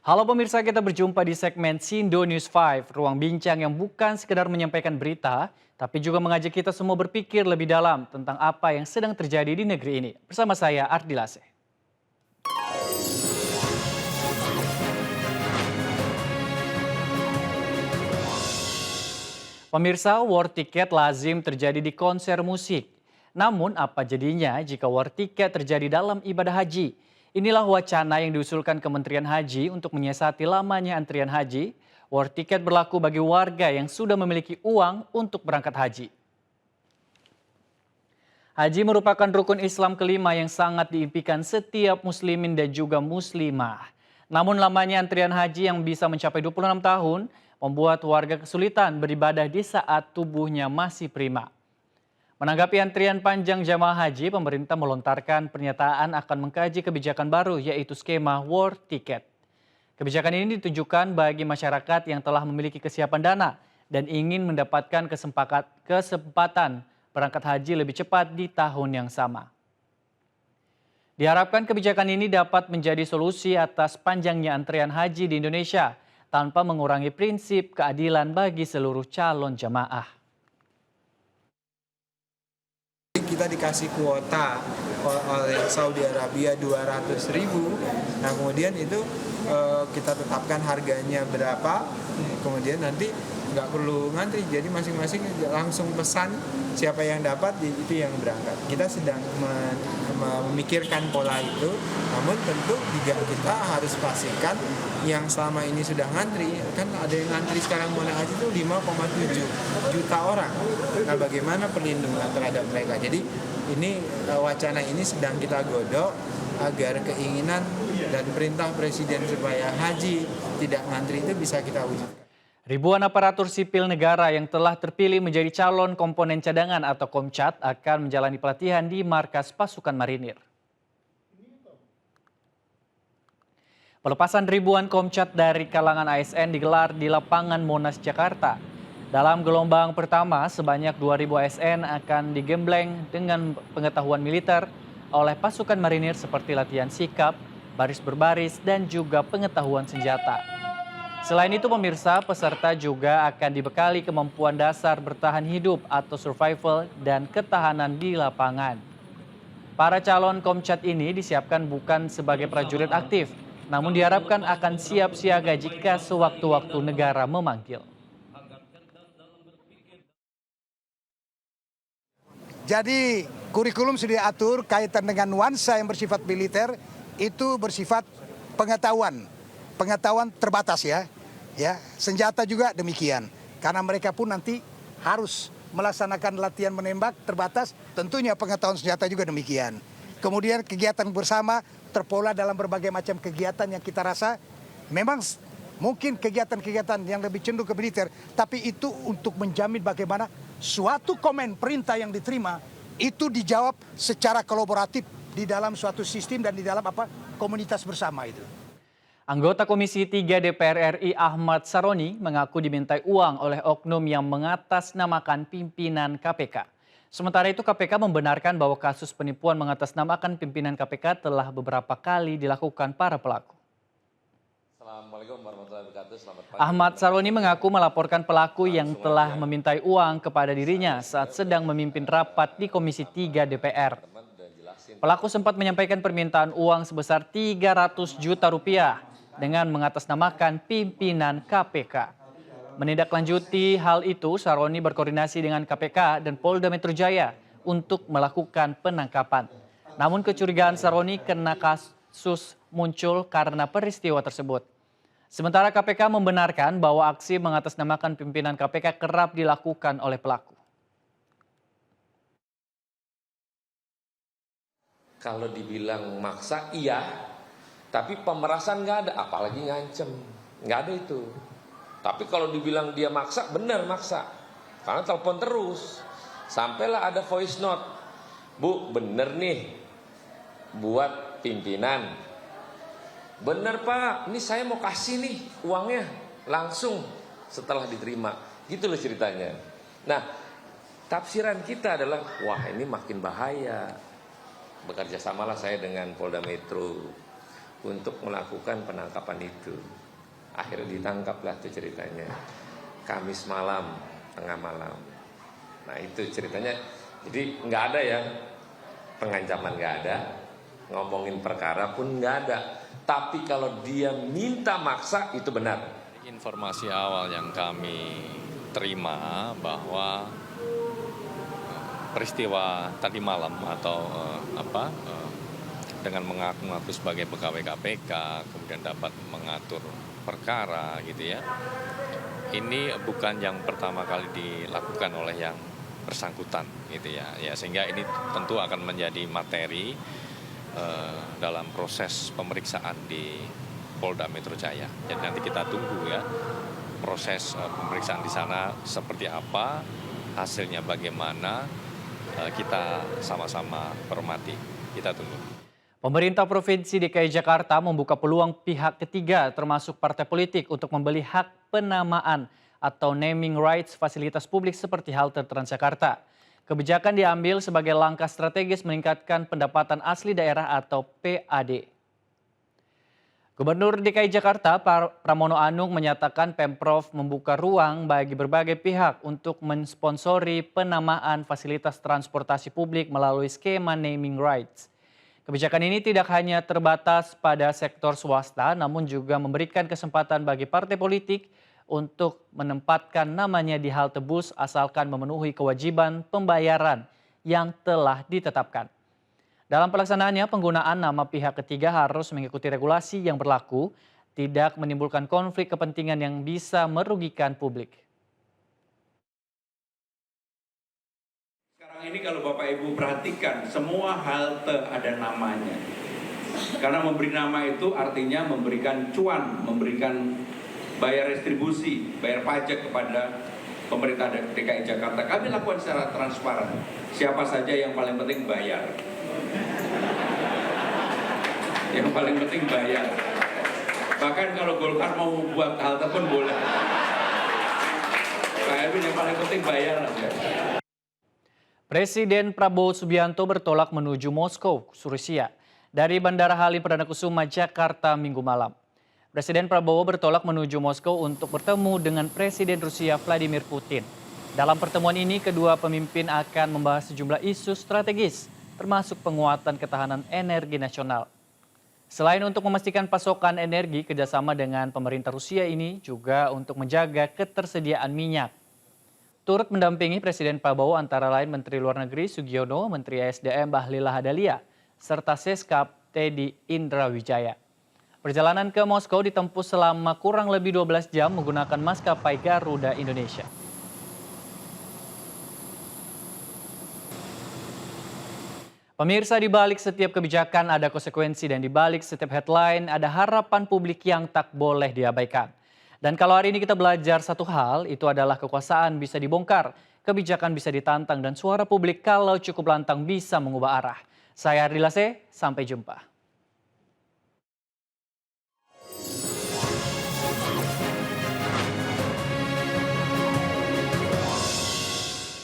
Halo pemirsa, kita berjumpa di segmen Sindo News 5, ruang bincang yang bukan sekedar menyampaikan berita, tapi juga mengajak kita semua berpikir lebih dalam tentang apa yang sedang terjadi di negeri ini. Bersama saya, Ardilase. Pemirsa, war ticket lazim terjadi di konser musik. Namun apa jadinya jika war ticket terjadi dalam ibadah haji? Inilah wacana yang diusulkan Kementerian Haji untuk menyiasati lamanya antrian haji. War ticket berlaku bagi warga yang sudah memiliki uang untuk berangkat haji. Haji merupakan rukun Islam kelima yang sangat diimpikan setiap muslimin dan juga muslimah. Namun lamanya antrian haji yang bisa mencapai 26 tahun membuat warga kesulitan beribadah di saat tubuhnya masih prima. Menanggapi antrian panjang jamaah haji, pemerintah melontarkan pernyataan akan mengkaji kebijakan baru yaitu skema war ticket. Kebijakan ini ditujukan bagi masyarakat yang telah memiliki kesiapan dana dan ingin mendapatkan kesempatan berangkat haji lebih cepat di tahun yang sama. Diharapkan kebijakan ini dapat menjadi solusi atas panjangnya antrian haji di Indonesia tanpa mengurangi prinsip keadilan bagi seluruh calon jamaah. Kita dikasih kuota oleh Saudi Arabia 200.000, nah kemudian itu kita tetapkan harganya berapa, kemudian nanti nggak perlu ngantri, jadi masing-masing langsung pesan siapa yang dapat itu yang berangkat. Kita sedang memikirkan pola itu, namun tentu juga kita harus pastikan yang selama ini sudah ngantri, kan ada yang ngantri sekarang mau naik haji itu 5,7 juta orang. Nah bagaimana perlindungan terhadap mereka? Jadi ini wacana ini sedang kita godok agar keinginan dan perintah Presiden supaya haji tidak ngantri itu bisa kita wujudkan. Ribuan aparatur sipil negara yang telah terpilih menjadi calon komponen cadangan atau Komcat akan menjalani pelatihan di markas pasukan marinir. Pelepasan ribuan Komcat dari kalangan ASN digelar di lapangan Monas, Jakarta. Dalam gelombang pertama, sebanyak 2.000 ASN akan digembleng dengan pengetahuan militer oleh pasukan marinir seperti latihan sikap, baris berbaris, dan juga pengetahuan senjata. Selain itu pemirsa, peserta juga akan dibekali kemampuan dasar bertahan hidup atau survival dan ketahanan di lapangan. Para calon Komcat ini disiapkan bukan sebagai prajurit aktif, namun diharapkan akan siap siaga jika sewaktu-waktu negara memanggil. Jadi kurikulum sudah diatur kaitan dengan nuansa yang bersifat militer itu bersifat pengetahuan terbatas ya. Senjata juga demikian. Karena mereka pun nanti harus melaksanakan latihan menembak terbatas, tentunya pengetahuan senjata juga demikian. Kemudian kegiatan bersama terpola dalam berbagai macam kegiatan yang kita rasa memang mungkin kegiatan-kegiatan yang lebih cenderung ke militer, tapi itu untuk menjamin bagaimana suatu komen perintah yang diterima itu dijawab secara kolaboratif di dalam suatu sistem dan di dalam komunitas bersama itu. Anggota Komisi 3 DPR RI Ahmad Saroni mengaku dimintai uang oleh oknum yang mengatasnamakan pimpinan KPK. Sementara itu KPK membenarkan bahwa kasus penipuan mengatasnamakan pimpinan KPK telah beberapa kali dilakukan para pelaku. Assalamualaikum warahmatullahi wabarakatuh. Selamat pagi. Ahmad Saroni mengaku melaporkan pelaku yang telah memintai uang kepada dirinya saat sedang memimpin rapat di Komisi 3 DPR. Pelaku sempat menyampaikan permintaan uang sebesar 300 juta rupiah dengan mengatasnamakan pimpinan KPK. Menindaklanjuti hal itu, Saroni berkoordinasi dengan KPK dan Polda Metro Jaya untuk melakukan penangkapan. Namun kecurigaan Saroni kena kasus muncul karena peristiwa tersebut. Sementara KPK membenarkan bahwa aksi mengatasnamakan pimpinan KPK kerap dilakukan oleh pelaku. Kalau dibilang maksa, iya. Tapi pemerasan nggak ada, apalagi ngancem. Nggak ada itu. Tapi kalau dibilang dia maksa, benar maksa. Karena telepon terus. Sampailah ada voice note. Bu, bener nih buat pimpinan. Bener Pak, ini saya mau kasih nih uangnya langsung setelah diterima. Gitu loh ceritanya. Nah, tafsiran kita adalah, wah ini makin bahaya. Bekerja samalah saya dengan Polda Metro untuk melakukan penangkapan itu. Akhirnya ditangkaplah itu ceritanya. Kamis malam, tengah malam. Nah itu ceritanya. Jadi nggak ada ya pengancaman, nggak ada. Ngomongin perkara pun nggak ada. Tapi kalau dia minta maksa itu benar. Informasi awal yang kami terima bahwa peristiwa tadi malam atau dengan mengaku-ngaku sebagai pegawai KPK, kemudian dapat mengatur perkara gitu ya. Ini bukan yang pertama kali dilakukan oleh yang bersangkutan gitu ya. Sehingga ini tentu akan menjadi materi dalam proses pemeriksaan di Polda Metro Jaya. Jadi nanti kita tunggu ya proses pemeriksaan di sana seperti apa, hasilnya bagaimana, kita sama-sama hormati. Kita tunggu. Pemerintah Provinsi DKI Jakarta membuka peluang pihak ketiga termasuk partai politik untuk membeli hak penamaan atau naming rights fasilitas publik seperti halte Transjakarta. Kebijakan diambil sebagai langkah strategis meningkatkan pendapatan asli daerah atau PAD. Gubernur DKI Jakarta Pramono Anung menyatakan Pemprov membuka ruang bagi berbagai pihak untuk mensponsori penamaan fasilitas transportasi publik melalui skema naming rights. Kebijakan ini tidak hanya terbatas pada sektor swasta, namun juga memberikan kesempatan bagi partai politik untuk menempatkan namanya di halte bus asalkan memenuhi kewajiban pembayaran yang telah ditetapkan. Dalam pelaksanaannya, penggunaan nama pihak ketiga harus mengikuti regulasi yang berlaku, tidak menimbulkan konflik kepentingan yang bisa merugikan publik. Sekarang ini kalau Bapak Ibu perhatikan, semua halte ada namanya. Karena memberi nama itu artinya memberikan cuan, memberikan bayar restribusi, bayar pajak kepada pemerintah DKI Jakarta. Kami lakukan secara transparan. Siapa saja yang paling penting bayar. Yang paling penting bayar. Bahkan kalau Golkar mau buat halte pun boleh. Pak Erwin yang paling penting bayar aja. Presiden Prabowo Subianto bertolak menuju Moskow, Rusia, dari Bandara Halim Perdana Kusuma, Jakarta, Minggu malam. Presiden Prabowo bertolak menuju Moskow untuk bertemu dengan Presiden Rusia Vladimir Putin. Dalam pertemuan ini, kedua pemimpin akan membahas sejumlah isu strategis, termasuk penguatan ketahanan energi nasional. Selain untuk memastikan pasokan energi, kerjasama dengan pemerintah Rusia ini juga untuk menjaga ketersediaan minyak. Turut mendampingi Presiden Prabowo antara lain Menteri Luar Negeri Sugiono, Menteri SDM Bahlil Lahadalia, serta Seskap Teddy Indrawijaya. Perjalanan ke Moskow ditempuh selama kurang lebih 12 jam menggunakan maskapai Garuda Indonesia. Pemirsa, di balik setiap kebijakan ada konsekuensi dan di balik setiap headline ada harapan publik yang tak boleh diabaikan. Dan kalau hari ini kita belajar satu hal, itu adalah kekuasaan bisa dibongkar, kebijakan bisa ditantang, dan suara publik kalau cukup lantang bisa mengubah arah. Saya Ardilase, sampai jumpa.